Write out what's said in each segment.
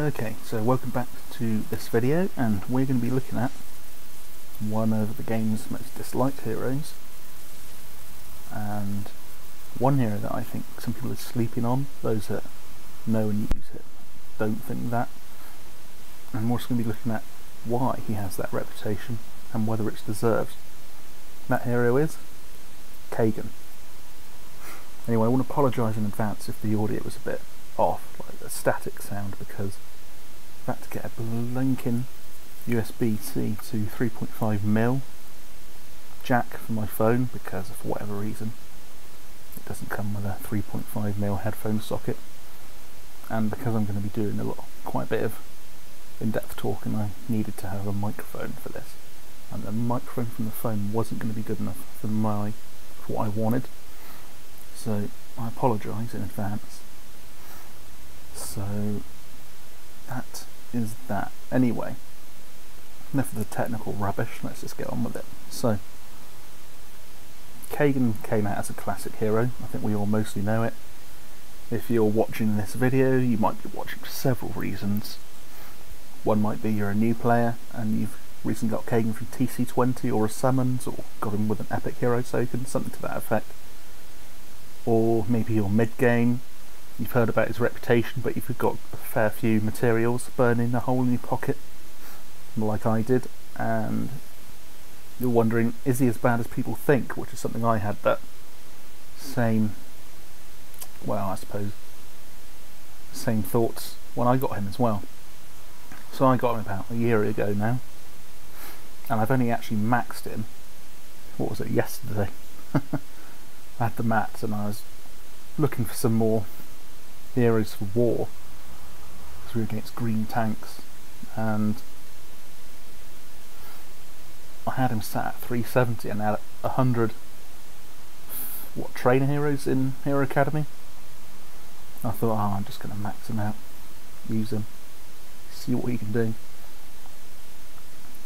Okay, so welcome back to this video, and we're going to be looking at one of the game's most disliked heroes, and one hero that I think some people are sleeping on. Those that know and use it don't think that. And we're also going to be looking at why he has that reputation and whether it's deserved. That hero is Khagan. Anyway, I want to apologise in advance if the audio was a bit off, like a static sound, because I've had to get a blinking USB-C to 3.5mm jack for my phone because for whatever reason it doesn't come with a 3.5mm headphone socket, and because I'm going to be doing quite a bit of in-depth talking, I needed to have a microphone for this, and the microphone from the phone wasn't going to be good enough for what I wanted, so I apologise in advance. So that is that. Anyway, enough of the technical rubbish, let's just get on with it. So Khagan came out as a classic hero. I think we all mostly know it. If you're watching this video, you might be watching for several reasons. One might be you're a new player and you've recently got Khagan from TC20 or a summons, or got him with an epic hero token, something to that effect. Or maybe you're mid-game, you've heard about his reputation, but you've got a fair few materials burning a hole in your pocket, like I did, and you're wondering, is he as bad as people think? Which is something I had that same, well, I suppose, same thoughts when I got him as well. So I got him about a year ago now, and I've only actually maxed him, what was it, yesterday? I had the mats and I was looking for some more heroes for war, because we were against green tanks, and I had him sat at 370 and had 100 trainer heroes in Hero Academy. I thought, oh, I'm just going to max him out, use him, see what he can do.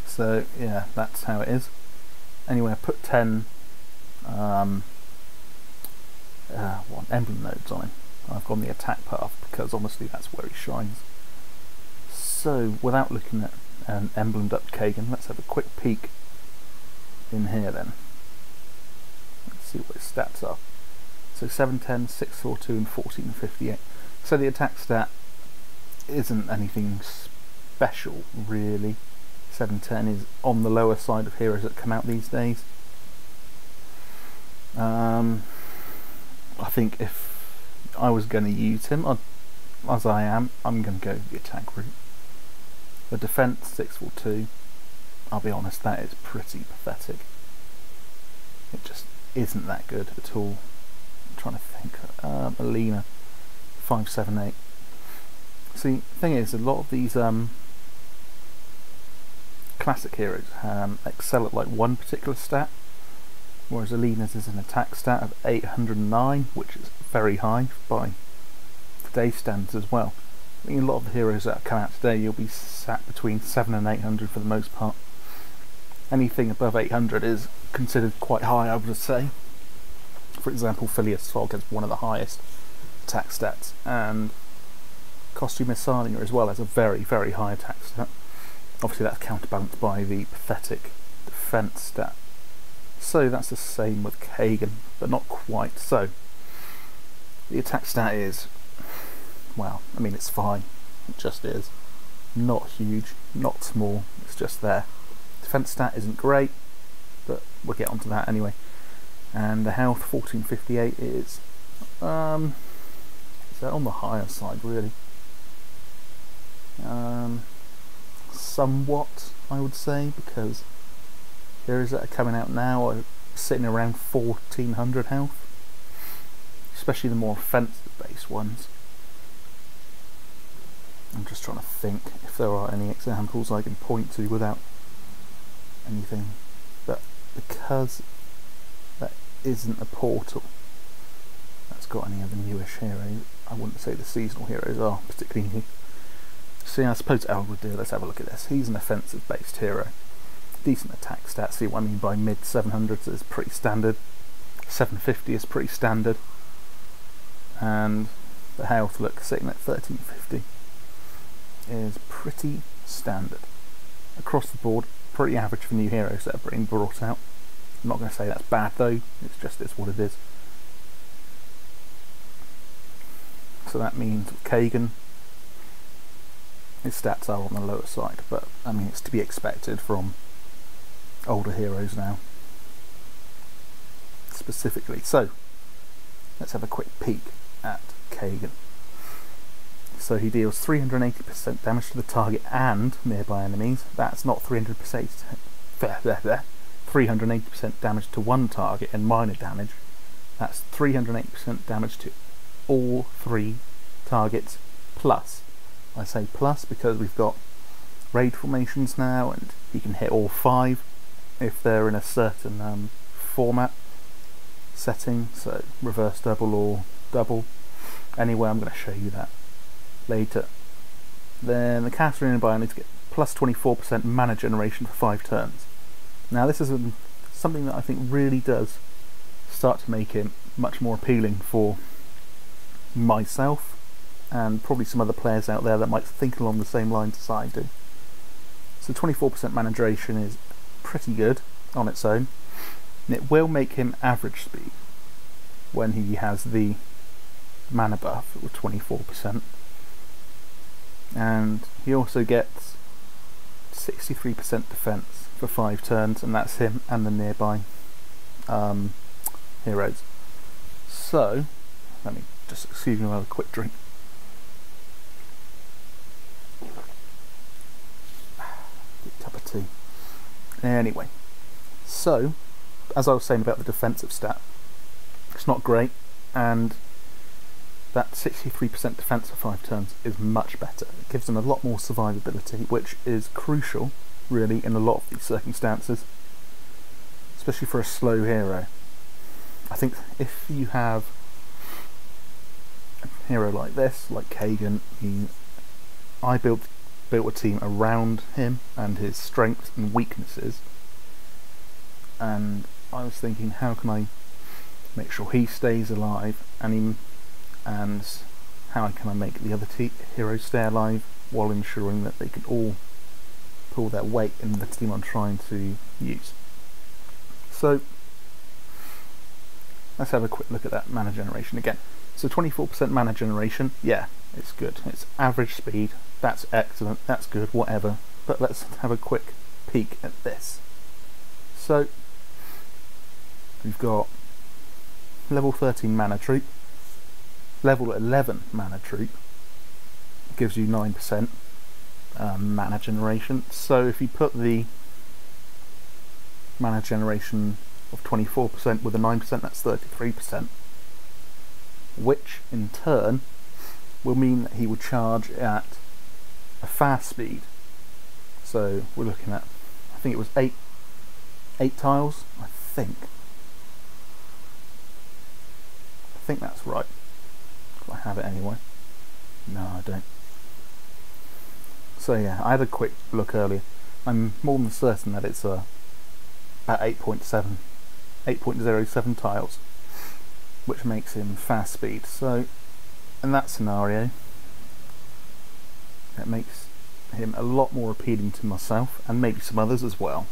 So yeah, that's how it is. Anyway, I put 10 emblem nodes on him. I've gone the attack path because honestly that's where he shines. So without looking at an emblemed up Khagan, let's have a quick peek in here then. Let's see what his stats are. So 710, 642 and 1458. So the attack stat isn't anything special really. 710 is on the lower side of heroes that come out these days. I think if I was going to use him, as I am, I'm going to go the attack route. The defense 642, I'll be honest, that is pretty pathetic. It just isn't that good at all. I'm trying to think. Alina 578. See, the thing is, a lot of these classic heroes excel at like one particular stat, whereas Alina's is an attack stat of 809, which is very high by today's standards as well. I think a lot of the heroes that come out today, you'll be sat between 700 and 800 for the most part. Anything above 800 is considered quite high, I would say. For example, Phileas Fogg has one of the highest attack stats, and Costume Messiah as well has a very, very high attack stat. Obviously that's counterbalanced by the pathetic defense stat. So that's the same with Khagan, but not quite so. The attack stat is, well, I mean, it's fine. It just is. Not huge, not small, it's just there. Defense stat isn't great, but we'll get onto that anyway. And the health, 1458, is on the higher side, really. Somewhat, I would say, because heroes that are coming out now are sitting around 1400 health, especially the more offensive based ones. I'm just trying to think if there are any examples I can point to without anything, but because that isn't a portal that's got any other newish heroes, I wouldn't say the seasonal heroes are particularly new. See, I suppose El would do. Let's have a look at this. He's an offensive based hero. Decent attack stats. See what I mean by mid 700s is pretty standard. 750 is pretty standard. And the health, look, sitting at 1350. is pretty standard. Across the board, pretty average for new heroes that are being brought out. I'm not going to say that's bad though, it's what it is. So that means Khagan, his stats are on the lower side, but I mean it's to be expected from older heroes now, specifically. So let's have a quick peek at Khagan. So he deals 380% damage to the target and nearby enemies. That's not 380% damage to one target and minor damage. That's 380% damage to all 3 targets plus. I say plus because we've got raid formations now, and he can hit all 5 if they're in a certain format setting, so reverse double or double. Anyway, I'm going to show you that later. Then the caster in nearby needs to get plus 24% mana generation for 5 turns. Now this is something that I think really does start to make him much more appealing for myself and probably some other players out there that might think along the same lines as I do. So 24% mana generation is pretty good on its own, and it will make him average speed when he has the mana buff with 24%, and he also gets 63% defense for 5 turns, and that's him and the nearby heroes. So let me just, excuse me, I'll have a quick drink. Good cup of tea. Anyway, so as I was saying about the defensive stat, it's not great, and that 63% defense for 5 turns is much better. It gives them a lot more survivability, which is crucial really in a lot of these circumstances, especially for a slow hero. I think if you have a hero like this, like Khagan, I built a team around him and his strengths and weaknesses, and I was thinking, how can I make sure he stays alive, and how can I make the other heroes stay alive while ensuring that they can all pull their weight in the team I'm trying to use. So let's have a quick look at that mana generation again. So 24% mana generation, yeah, it's good. It's average speed, that's excellent, that's good, whatever. But let's have a quick peek at this. So we've got level 13 mana troop, level 11 mana troop, gives you 9% mana generation. So if you put the mana generation of 24% with a 9%, that's 33%, which in turn will mean that he would charge at a fast speed. So we're looking at, I think it was 8 tiles, I think that's right. I have it anyway. No, I don't. So yeah, I had a quick look earlier. I'm more than certain that it's about 8.07 tiles, which makes him fast speed. So in that scenario, it makes him a lot more appealing to myself and maybe some others as well.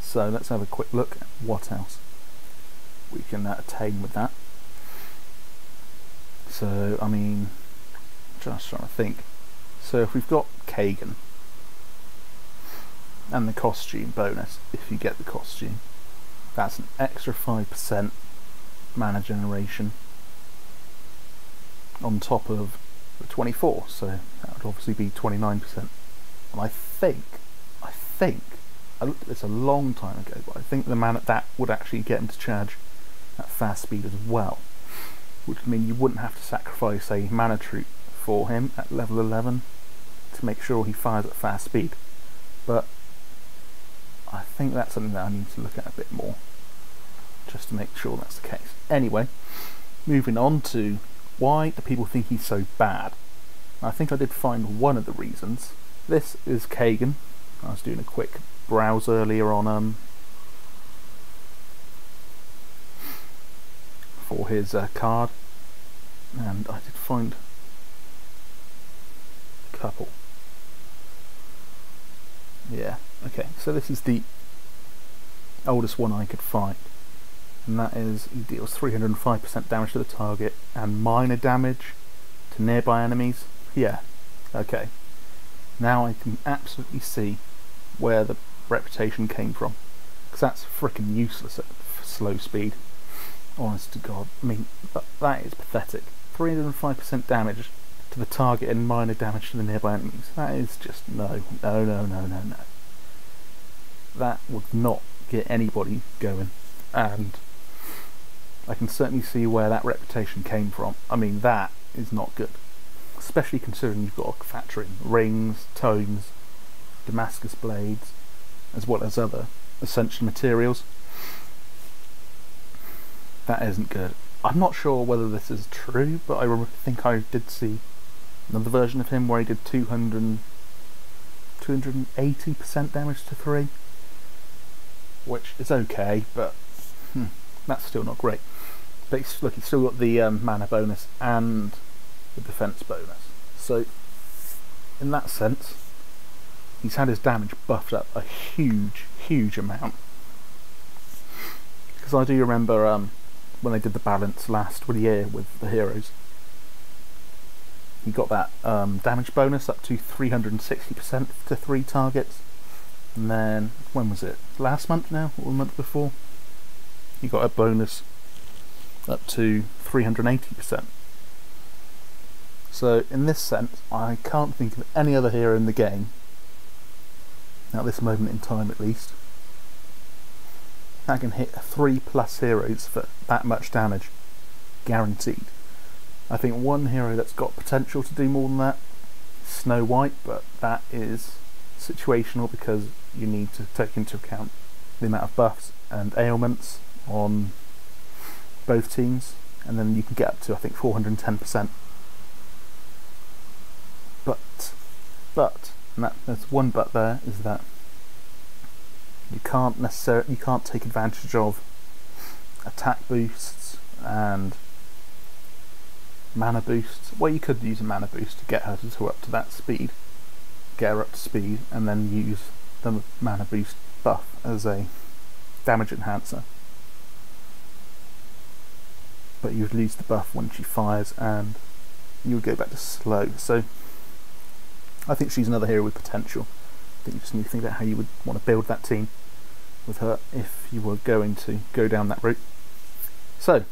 So let's have a quick look at what else we can attain with that. So I mean, just trying to think. So if we've got Khagan and the costume bonus, if you get the costume, that's an extra 5% mana generation on top of the 24, so that would obviously be 29%. And I think I looked at this a long time ago, but I think the mana that would actually get him to charge at fast speed as well, which would mean you wouldn't have to sacrifice a mana troop for him at level 11 to make sure he fires at fast speed. But I think that's something that I need to look at a bit more, just to make sure that's the case. Anyway, moving on to why do people think he's so bad. I think I did find one of the reasons. This is Khagan. I was doing a quick browse earlier on for his card, and I did find couple. Yeah, okay, so this is the oldest one I could find, and that is he deals 305% damage to the target and minor damage to nearby enemies. Yeah, okay. Now I can absolutely see where the reputation came from, because that's frickin' useless at slow speed. Honest to God, I mean, that is pathetic. 305% damage to the target and minor damage to the nearby enemies. That is just no. That would not get anybody going, and I can certainly see where that reputation came from. I mean, that is not good, especially considering you've got a factory rings, tomes, Damascus blades, as well as other essential materials. That isn't good. I'm not sure whether this is true, but I think I did see another version of him where he did 280% damage to 3, which is okay, but that's still not great. But look, he's still got the mana bonus and the defense bonus, so in that sense he's had his damage buffed up a huge amount. Because I do remember when they did the balance last year with the heroes, he got that damage bonus up to 360% to 3 targets, and then when was it, last month now or the month before, he got a bonus up to 380%. So in this sense I can't think of any other hero in the game at this moment in time, at least, that can hit 3+ heroes for that much damage, guaranteed. I think one hero that's got potential to do more than that is Snow White, but that is situational because you need to take into account the amount of buffs and ailments on both teams, and then you can get up to, I think, 410%. But and there's one but there, is that you can't take advantage of attack boosts and mana boosts. Well, you could use a mana boost to get her to up to that speed, get her up to speed, and then use the mana boost buff as a damage enhancer. But you'd lose the buff when she fires and you would go back to slow. So I think she's another hero with potential. I think you just need to think about how you would want to build that team with her if you were going to go down that route. So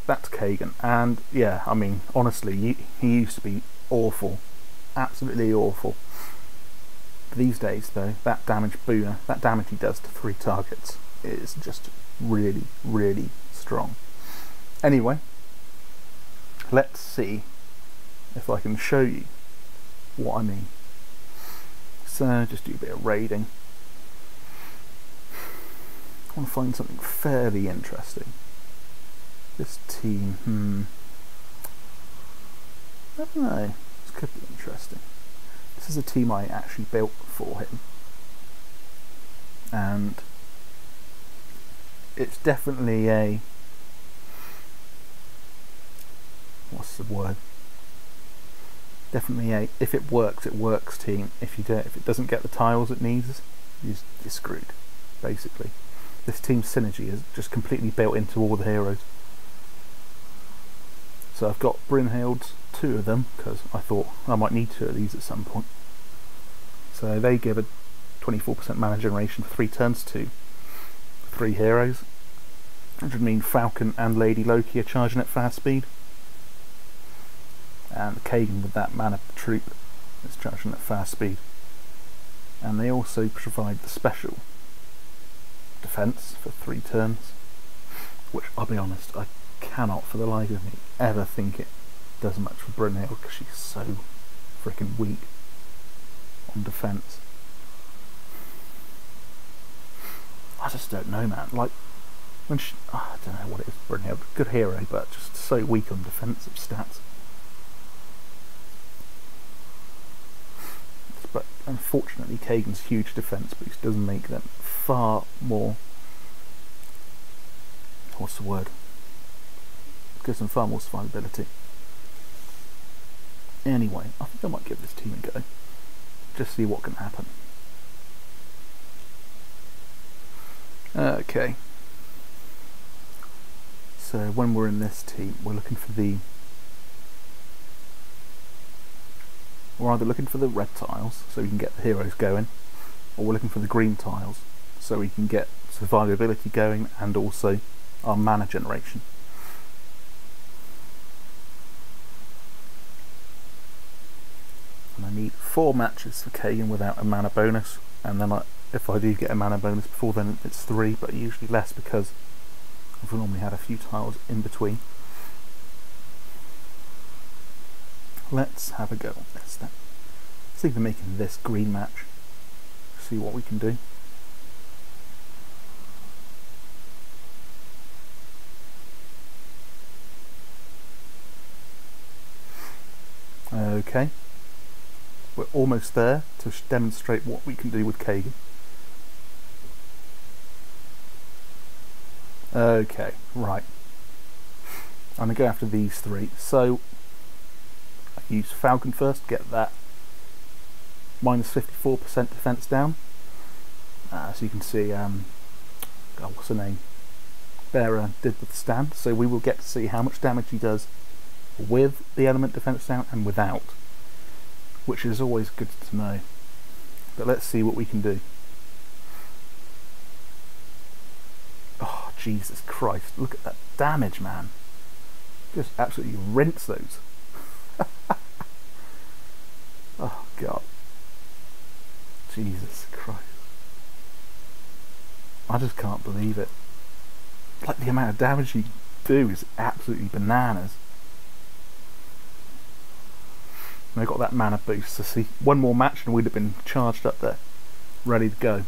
that's Khagan, and yeah, I mean, honestly, he used to be awful, absolutely awful. These days though, that damage booner, that damage he does to 3 targets is just really strong. Anyway, let's see if I can show you what I mean. So just do a bit of raiding. I want to find something fairly interesting. This team, I don't know, this could be interesting. This is a team I actually built for him, and it's definitely a, what's the word? Definitely a if it works team. If it doesn't get the tiles it needs, you're screwed, basically. This team's synergy is just completely built into all the heroes. So I've got Brynhild's, 2 of them, because I thought I might need 2 of these at some point. So they give a 24% mana generation for 3 turns to 3 heroes, which would mean Falcon and Lady Loki are charging at fast speed. And Khagan with that mana troop is charging at fast speed. And they also provide the special defense for 3 turns, which, I'll be honest, I cannot for the life of me ever think it does much for Brynhild, because she's so freaking weak on defense. I just don't know, man. Like, when she, I don't know what it is, Brynhild, good hero, but just so weak on defensive stats. But unfortunately, Khagan's huge defense boost does make them far more, what's the word? Gives them far more survivability. Anyway, I think I might give this team a just see what can happen. Okay. So when we're in this team, we're looking for we're either looking for the red tiles so we can get the heroes going, or we're looking for the green tiles so we can get survivability going and also our mana generation. And I need 4 matches for Khagan without a mana bonus, and then if I do get a mana bonus before then it's 3, but usually less because I've normally had a few tiles in between. Let's have a go on this then. Let's even making this green match. See what we can do. Okay. We're almost there to demonstrate what we can do with Khagan. Okay, right. I'm going to go after these 3. So I use Falcon first, get that minus 54% defense down. As you can see, what's her name? Bearer did with the stand, so we will get to see how much damage he does with the element defense down and without, which is always good to know. But let's see what we can do. Oh, Jesus Christ, look at that damage, man. Just absolutely rinse those. Oh, God. Jesus Christ. I just can't believe it. Like, the amount of damage you do is absolutely bananas. And I got that mana boost, so see, one more match and we'd have been charged up there, ready to go.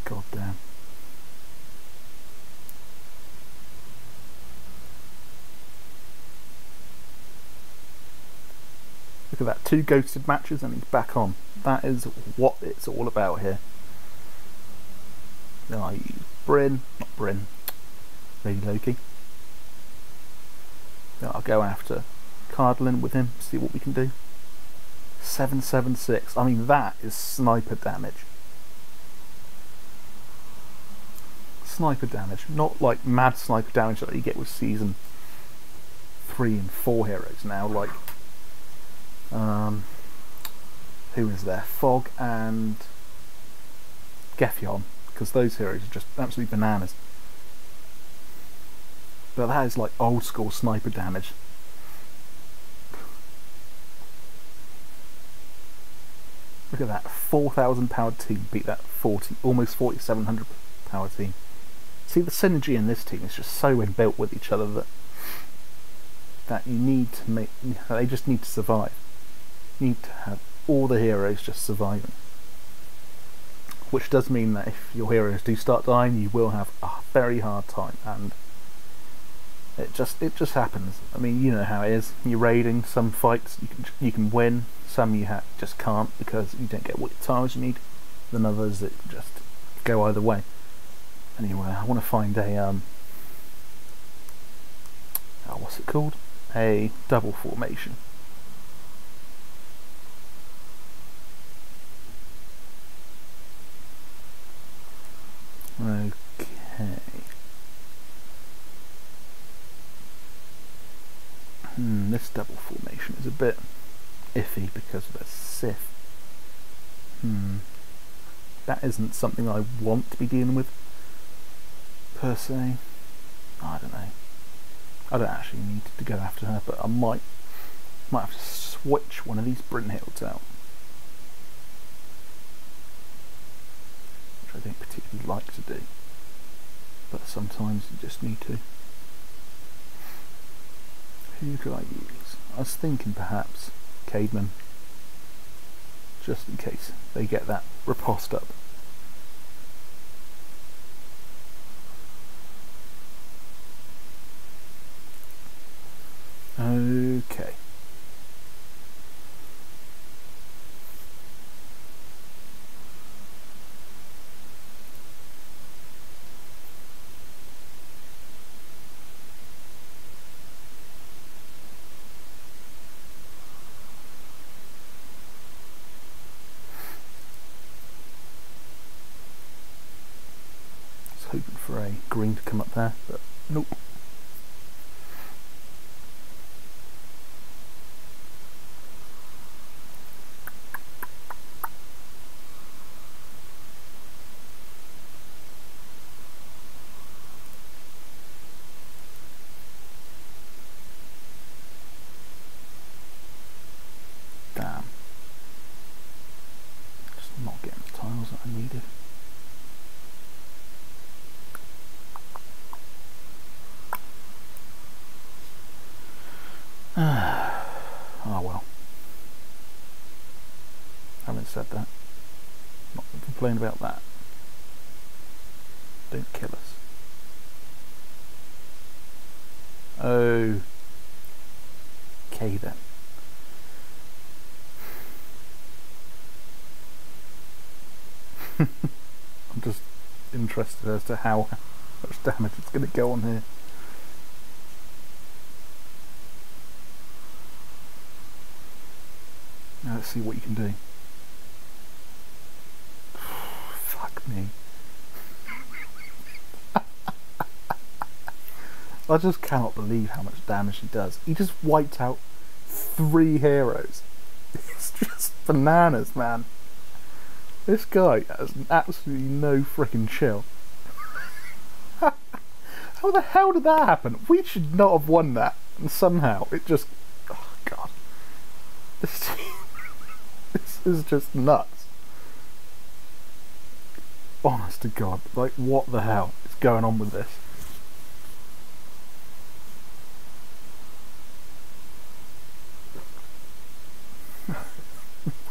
God damn. Look at that, 2 ghosted matches and he's back on. That is what it's all about here. Then I use Bryn, not Bryn, Lady Loki. Then I'll go after Cardlin with him, see what we can do. 776, I mean that is sniper damage. Sniper damage, not like mad sniper damage that you get with season 3 and 4 heroes now, like who is there? Fog and Geffion, because those heroes are just absolutely bananas. But that is like old school sniper damage. Look at that, 4,000 powered team beat that almost 4,700 powered team. See, the synergy in this team is just so inbuilt with each other that you need to make, they just need to survive. You need to have all the heroes just surviving. Which does mean that if your heroes do start dying, you will have a very hard time, and it just happens. I mean, you know how it is. You're raiding, some fights you can win, some you just can't because you don't get what tiles you need. Then others that just go either way. Anyway, I want to find a what's it called? A double formation. Okay. This double formation is a bit iffy because of a Sith. That isn't something I want to be dealing with, per se. I don't know. I don't actually need to go after her, but I might have to switch one of these Brynhilds out, which I don't particularly like to do, but sometimes you just need to. Who could I use? I was thinking perhaps Cademan, just in case they get that riposte up. Okay. for a green to come up there, but nope. Damn. Just not getting the tiles that I needed. Oh well. Having said that, not gonna complain about that. Don't kill us. Oh. Okay then. I'm just interested as to how much damage it's going to go on here. Now let's see what you can do. Fuck me. I just cannot believe how much damage he does. He just wiped out 3 heroes. It's just bananas, man. This guy has absolutely no freaking chill. How the hell did that happen? We should not have won that. And somehow it just... Oh god. This is just nuts. Honest to god. Like, what the hell is going on with this?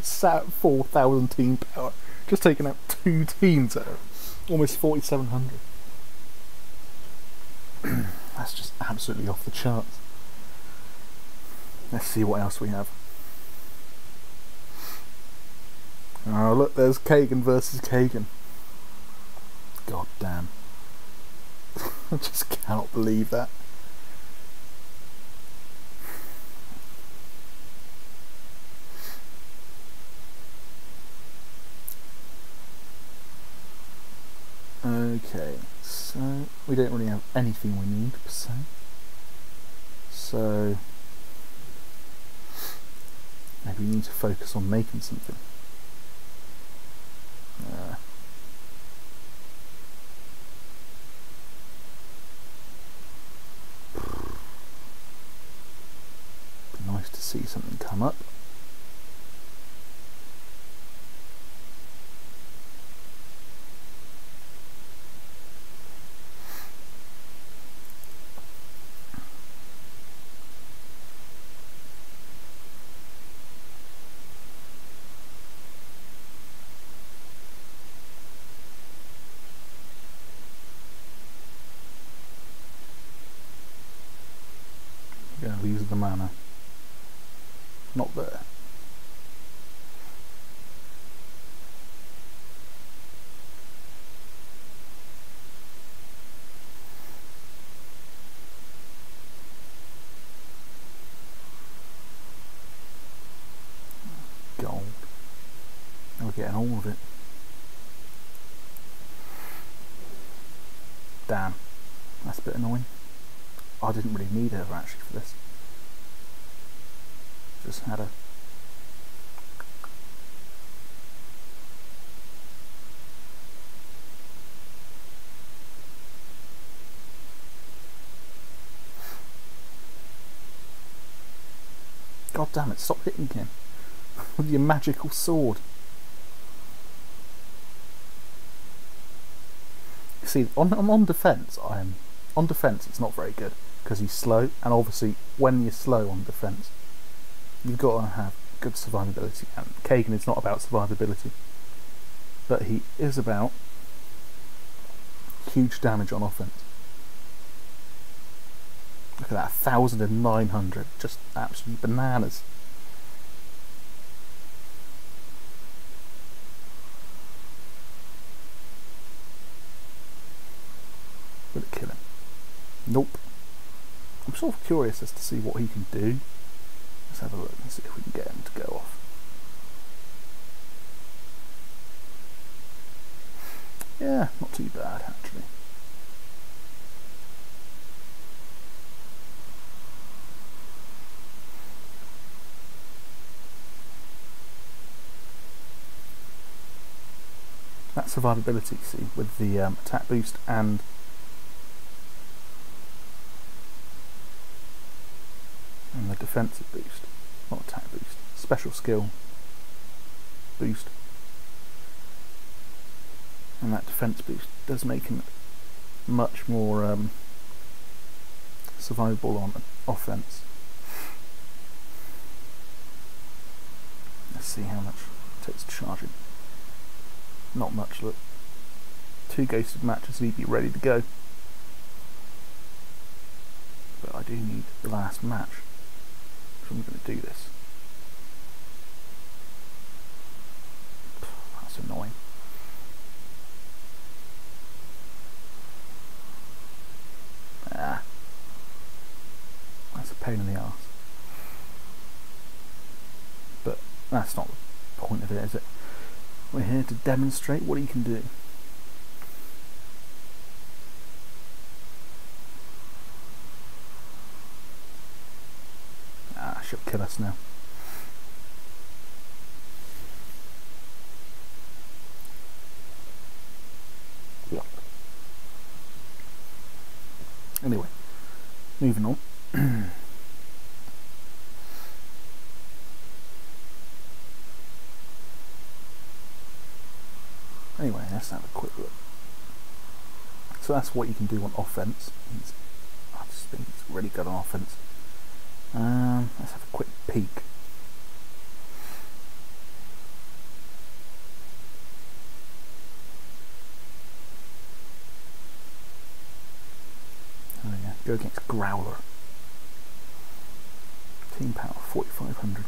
Sat at 4,000 team power, just taking out 2 teams at almost 4,700. That's just absolutely off the charts. Let's see what else we have. Oh look, there's Khagan versus Khagan. God damn. I just cannot believe that. Okay, so we don't really have anything we need per se. So maybe we need to focus on making something. Be nice to see something come up. Yeah, these are the mana. Not there. Gold. We're getting all of it. Damn. That's a bit annoying. I didn't really need her actually for this. Just had a... God damn it, stop hitting him with your magical sword. You see, on defence, on defence it's not very good because he's slow, and obviously when you're slow on defence you've got to have good survivability, and Khagan is not about survivability, but he is about huge damage on offense. Look at that, 1,900, just absolutely bananas. Will it kill him? Nope. I'm sort of curious as to see what he can do. Let's have a look and see if we can get him to go off. Yeah, not too bad actually. that survivability, see, with the attack boost and the defensive boost, not attack boost, special skill boost, and that defense boost does make him much more survivable on offense. Let's see how much it takes charging. Not much, look. 2 ghosted matches and he'd be ready to go. But I do need the last match, so I'm going to do this. That's annoying. That's a pain in the arse. But that's not the point of it, is it? We're here to demonstrate what he can do. She'll kill us now. Anyway, moving on. Anyway, let's have a quick look. So that's what you can do on offense. I just think it's really good on offense. Let's have a quick peek. Oh yeah, go against Growler. Team power 4,500.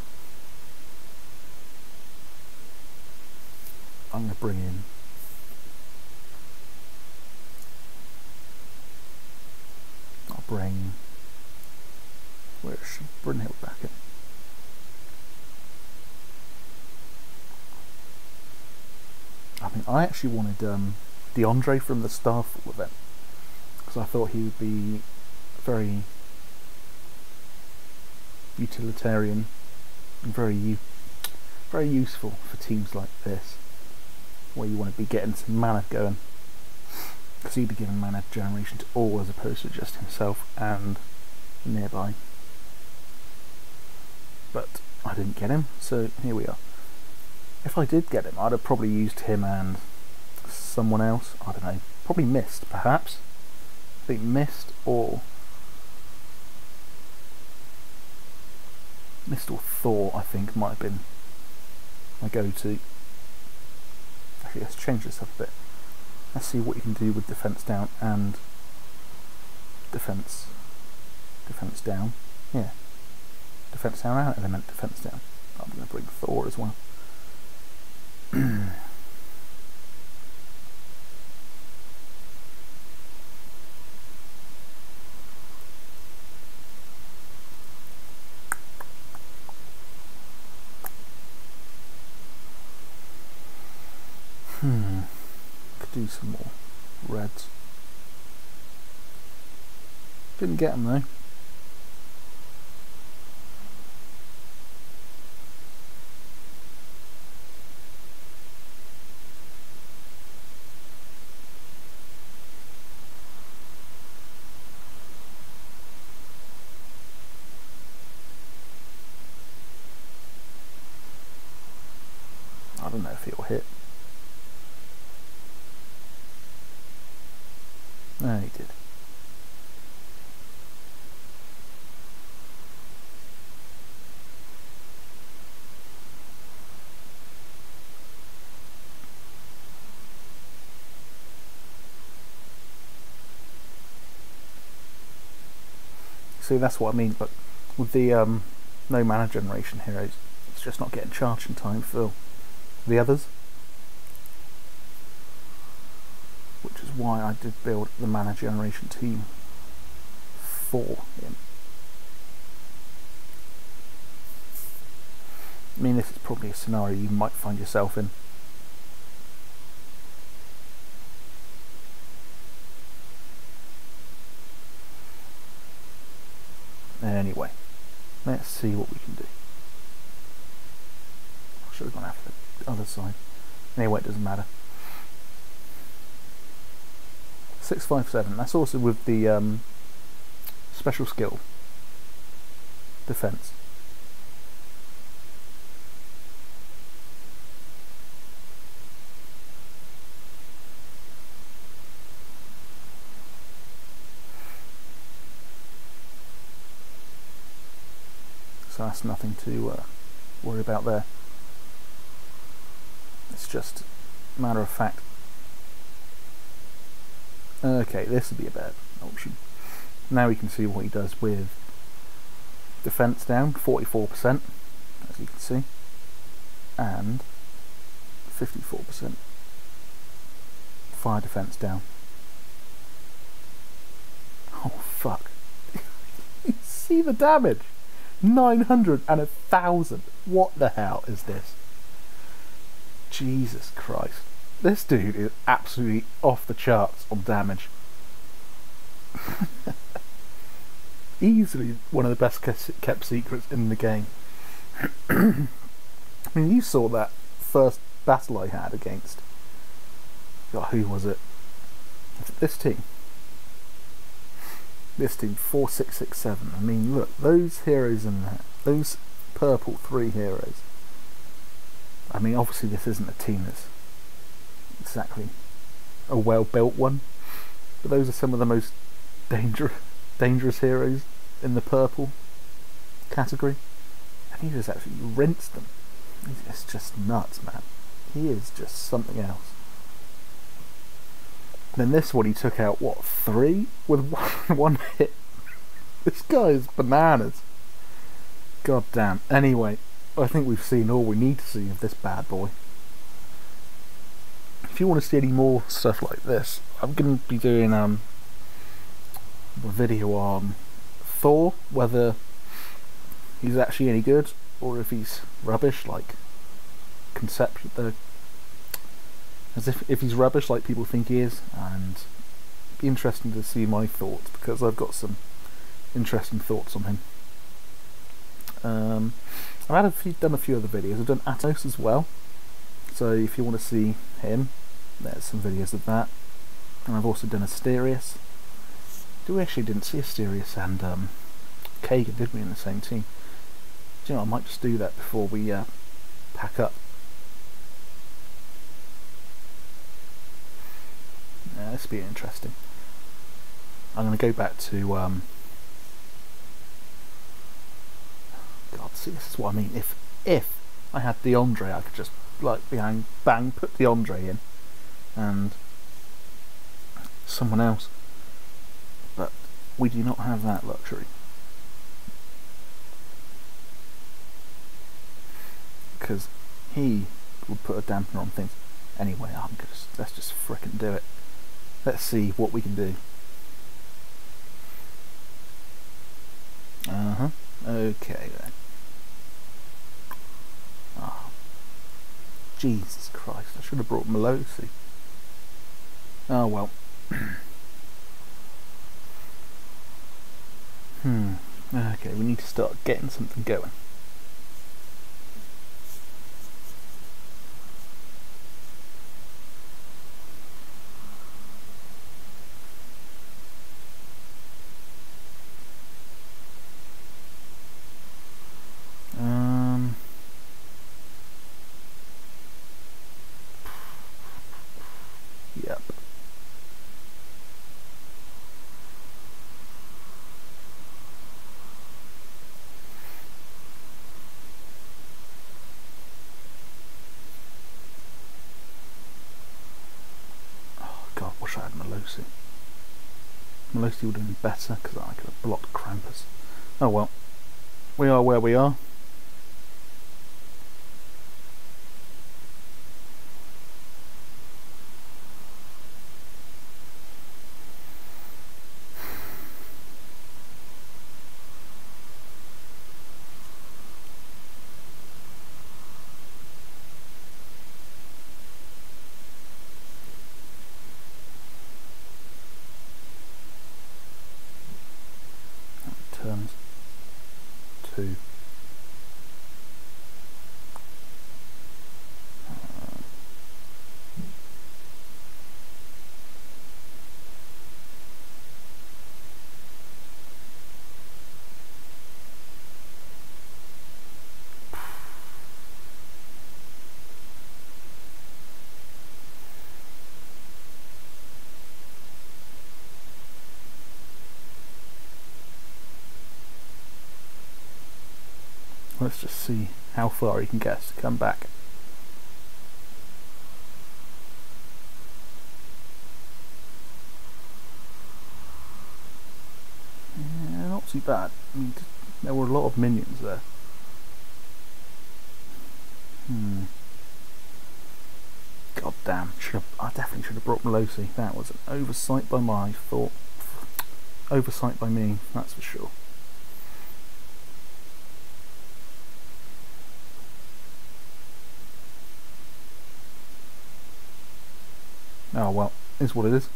I'm going to bring in where's Brunhild back in? I mean, I actually wanted DeAndre from the Starfall event because I thought he would be very utilitarian and very useful for teams like this, where you want to be getting some mana going, because he'd be giving mana generation to all as opposed to just himself and nearby. But I didn't get him, so here we are. If I did get him, I'd have probably used him and someone else. I don't know, probably Mist, perhaps. I think Mist or Thor, I think, might have been my go-to. Actually, let's change this up a bit. Let's see what you can do with defense down and defense down. Yeah, defense down and element defense down. I'm going to bring Thor as well. Could do some more reds. Didn't get them though. I don't know if he'll hit. No, he did. See, that's what I mean, but with the no mana generation heroes, it's just not getting charged in time for the others. Which is why I did build the mana generation team for him. I mean, this is probably a scenario you might find yourself in. Anyway, let's see what we can do. I should have gone after the other side. Anyway, it doesn't matter. 657. That's also with the special skill defense. So that's nothing to worry about there. It's just a matter of fact. Okay, this would be a bad option. Now we can see what he does with defense down, 44%, as you can see, and 54% fire defense down. Oh fuck. You see the damage? 900 and 1,000. What the hell is this? Jesus Christ. This dude is absolutely off the charts on damage. Easily one of the best kept secrets in the game. I mean, you saw that first battle I had against... God, who was it? This team. This team, 4667. I mean, look, those heroes in there, those purple 3 heroes. I mean, obviously this isn't a team that's exactly a well-built one, but those are some of the most dangerous heroes in the purple category. And he just actually rinsed them. It's just nuts, man. He is just something else. Then this one, he took out, what, 3 with one hit? This guy is bananas. God damn. Anyway, I think we've seen all we need to see of this bad boy. If you want to see any more stuff like this, I'm going to be doing a video on Thor, whether he's actually any good or if he's rubbish, like if he's rubbish like people think he is, and it'd be interesting to see my thoughts, because I've got some interesting thoughts on him. I've done a few other videos. I've done Atos as well, so if you want to see him, there's some videos of that. And I've also done Asterius. We actually didn't see Asterius and Khagan, did we, in the same team? Do you know, I might just do that before we pack up. Yeah, this will be interesting. I'm going to go back to God, see, this is what I mean. If I had DeAndre, I could just like bang, put DeAndre in and someone else. But we do not have that luxury, because he would put a dampener on things. Anyway, let's just frickin' do it. Let's see what we can do. Okay then. Oh, Jesus Christ, I should have brought Melosi. Oh well. Okay, we need to start getting something going. Yep. Oh God, wish I had Melosi. Melosi would have been better, because I could have blocked Krampus. Oh well. We are where we are. Turns 2. Let's just see how far he can get us to come back. Yeah, not too bad. I mean, there were a lot of minions there. God damn, I definitely should have brought Melosi. That was an oversight by my thought. Oversight by me, that's for sure. Oh well, is what it is.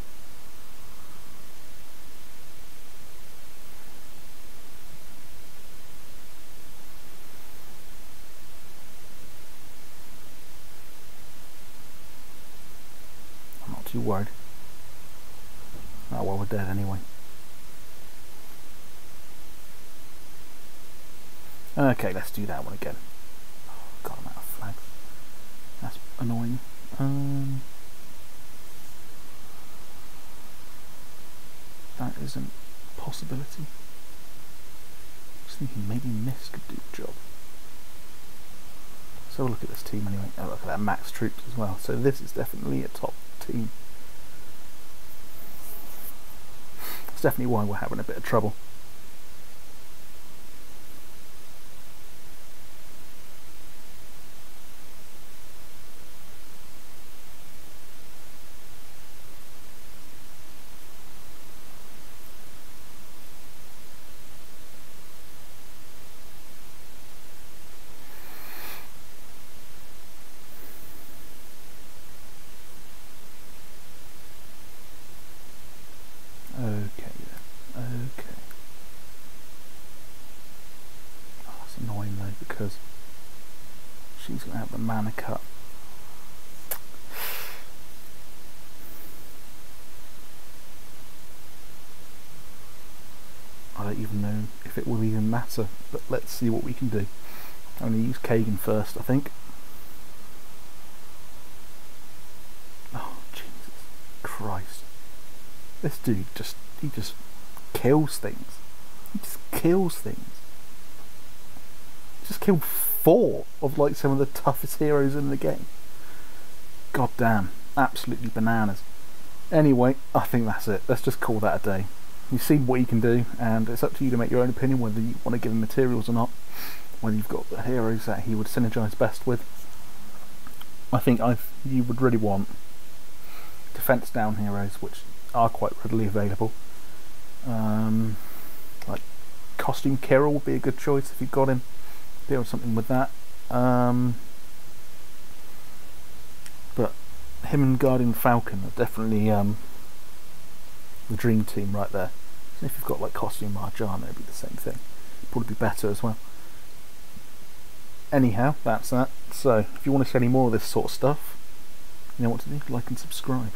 I'm not too worried. Oh well, we're dead anyway. Okay, let's do that one again. Oh, God, I'm out of flags. That's annoying. That is a possibility. I was thinking maybe Mist could do the job. So we'll look at this team anyway. Oh, look at that, max troops as well. So this is definitely a top team. That's definitely why we're having a bit of trouble. Okay then. Okay. Oh, that's annoying though, because she's going to have the mana cut. I don't even know if it will even matter, but let's see what we can do. I'm going to use Khagan first, I think. Oh, Jesus Christ. This dude he just kills things. He just kills things. He just killed 4 of like some of the toughest heroes in the game. God damn, absolutely bananas. Anyway, I think that's it. Let's just call that a day. You've seen what he can do, and it's up to you to make your own opinion whether you want to give him materials or not, whether you've got the heroes that he would synergise best with. I think you would really want defence down heroes, which are quite readily available. Like Costume Kirill would be a good choice if you've got him. Build something with that. But him and Guardian Falcon are definitely the dream team right there. So if you've got like Costume Marjana, it'd be the same thing. Probably be better as well. Anyhow, that's that. So if you want to see any more of this sort of stuff, you know what to do, like and subscribe.